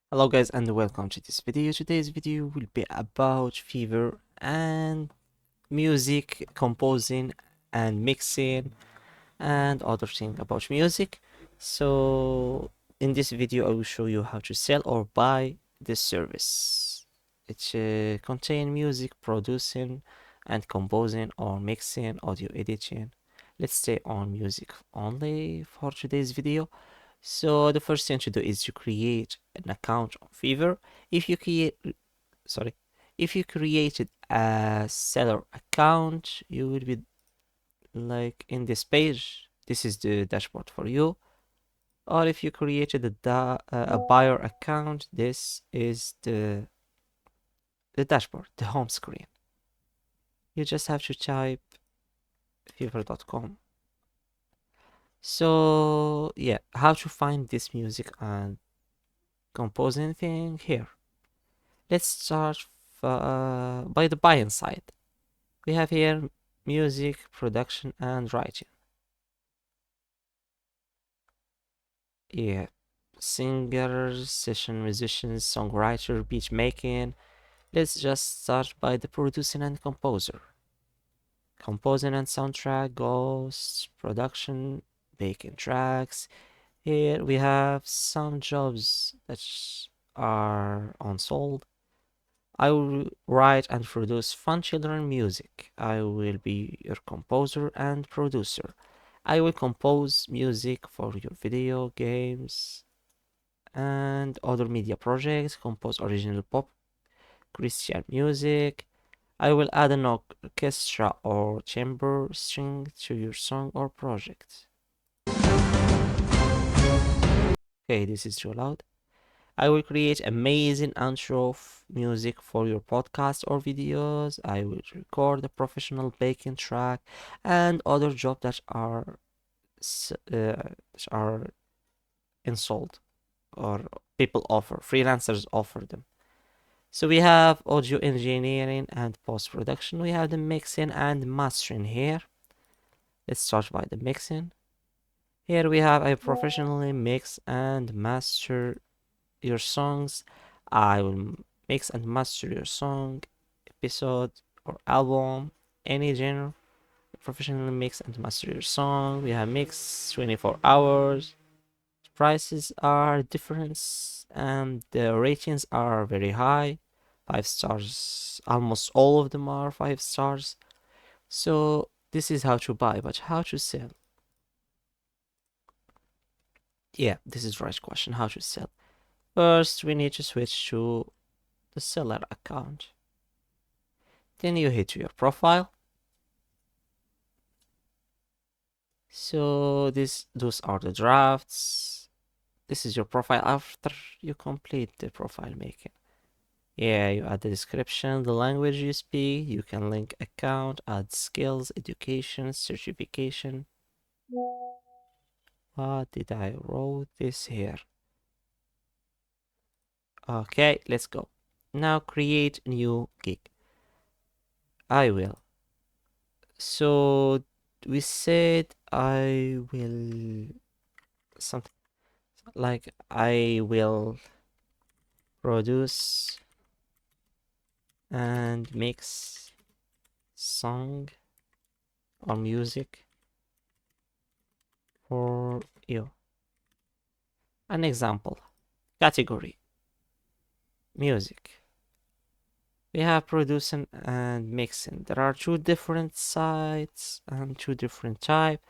Hello guys and welcome to this video. Today's video will be about Fiverr and music composing and mixing and other thing about music. So in this video I will show you how to sell or buy this service. It contain music producing and composing or mixing, audio editing. Let's stay on music only for today's video. So the first thing to do is to create an account on Fiverr. If you create, sorry, if you created a seller account, you will be like in this page. This is the dashboard for you. Or if you created a buyer account, this is the dashboard, the home screen. You just have to type fiverr.com. So yeah, how to find this music and compose anything here. Let's start by the buying side. We have here music, production, and writing. Yeah, singers, session musicians, songwriter, beat making. Let's just start by the producing and composer. Composing and soundtrack, ghost, production, making tracks. Here we have some jobs that are unsold. I will write and produce fun children music. I will be your composer and producer. I will compose music for your video games and other media projects, compose original pop, Christian music. I will add an orchestra or chamber string to your song or project. Okay, this is too loud. I will create amazing intro music for your podcast or videos. I will record a professional backing track and other jobs that are installed or people offer, freelancers offer them. So we have audio engineering and post production. We have the mixing and mastering here. Let's start by the mixing. Here we have I professionally mix and master your songs. I will mix and master your song, episode, or album, any genre. Professionally mix and master your song. We have mix 24 hours. Prices are different and the ratings are very high. 5 stars. Almost all of them are 5 stars. So this is how to buy, but how to sell? Yeah, this is the right question. How to sell? First, we need to switch to the seller account. Then you hit your profile. So those are the drafts. This is your profile after you complete the profile making. Yeah, you add the description, the language you speak, you can link account, add skills, education, certification. What did I wrote this here? Okay, let's go. Now create new gig. I will. So we said I will something like I will produce and mix song or music for you. An example. Category. Music. We have producing and mixing. There are two different sites and two different type.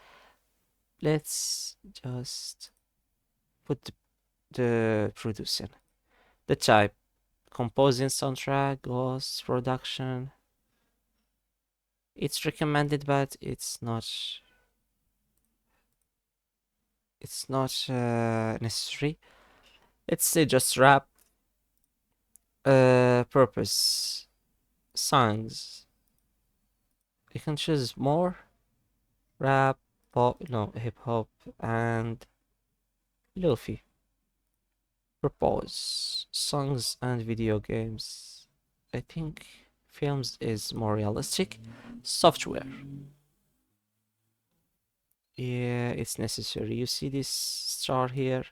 Let's just put the producing. The type. Composing soundtrack, ghost production. It's recommended, but it's not necessary. Let's say just rap. Purpose songs. You can choose more rap, pop, no hip hop, and lofi. Propose songs and video games. I think films is more realistic. Software. Yeah, it's necessary. You see this star here?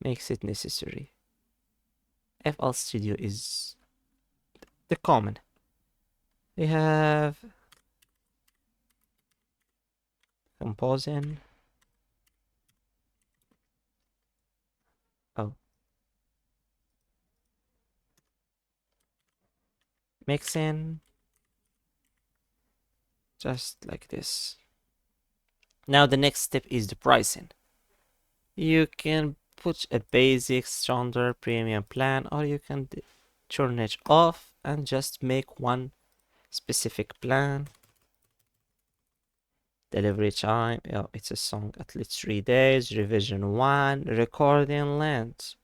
Makes it necessary. FL Studio is the common. We have composing. Oh, mixing. Just like this. Now the next step is the pricing. You can put a basic, standard, premium plan, or you can turn it off and just make one specific plan. Delivery time, oh, it's a song at least 3 days. Revision 1, recording length.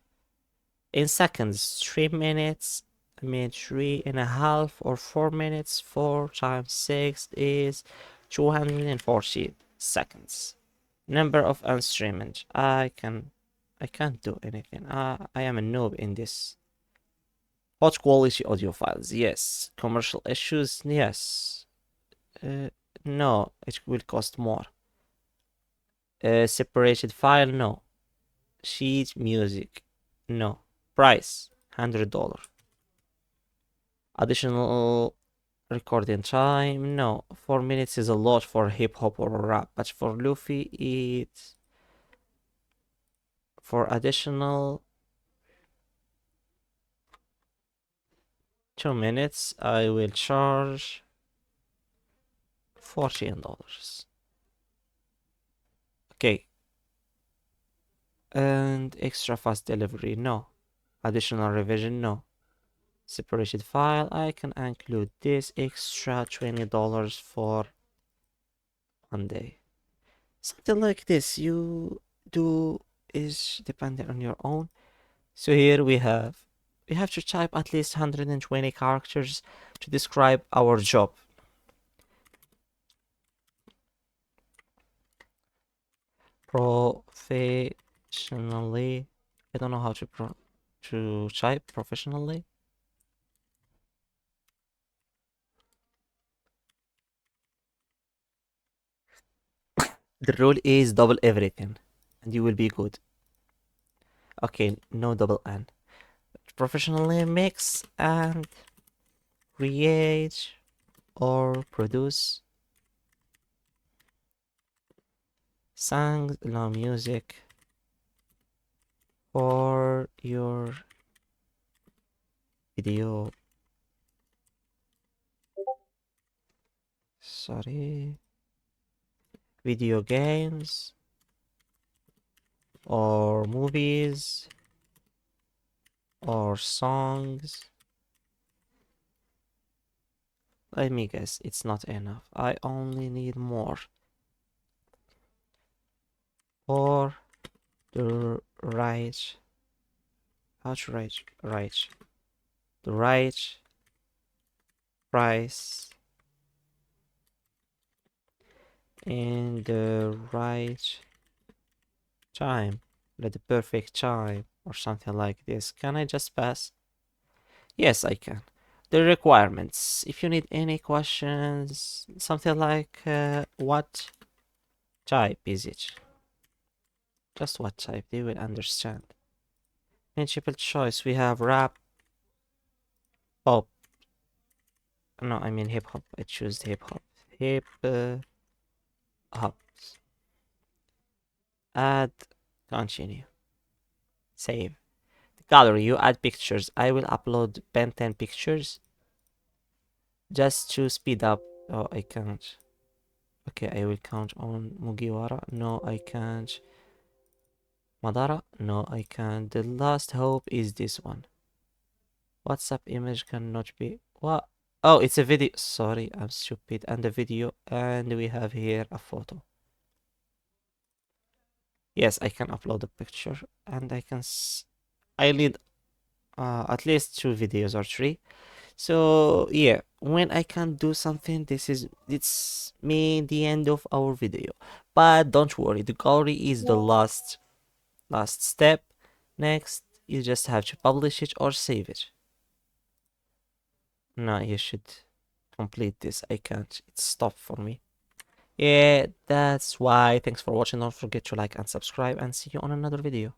In seconds, 3 minutes. I mean 3.5 or 4 minutes. 4 times 6 is 240 seconds. Number of instruments. I can't do anything. I am a noob in this. Hot quality audio files, yes. Commercial issues, yes. No, it will cost more. Separated file, no. Sheet music, no. Price, $100. Additional recording time, no. 4 minutes is a lot for hip hop or rap, but for Luffy, it's for additional 2 minutes, I will charge $14. Okay. And extra fast delivery, no. Additional revision, no. Separated file, I can include this extra $20 for 1 day. Something like this you do is dependent on your own. So here we have to type at least 120 characters to describe our job. Professionally, I don't know how to type professionally. The rule is double everything and you will be good. Okay, no double N. Professionally mix and create or produce songs, no music for your video. Sorry. Video games or movies or songs. Let me guess, it's not enough. I only need more. For the right, how to write the right price in the right time, at the perfect time, or something like this. Can I just pass? Yes, I can. The requirements. If you need any questions, something like what type is it? Just what type, they will understand. Multiple choice, we have rap, pop. No, I mean hip hop. I choose hip hop. Hip hop. Add, continue. Save. Gallery, you add pictures. I will upload Ben 10 pictures just to speed up. Oh, I can't. Okay, I will count on Mugiwara. No, I can't. Madara? No, I can't. The last hope is this one. WhatsApp image cannot be. What? Oh, it's a video. Sorry, I'm stupid. And a video. And we have here a photo. Yes, I can upload a picture. And I can. I need at least 2 videos or 3. So yeah, when I can't do something, it's me the end of our video. But don't worry, the gallery is the last step. Next, you just have to publish it or save it. No, you should complete this. I can't. It's stopped for me. Yeah, that's why. Thanks for watching. Don't forget to like and subscribe and see you on another video.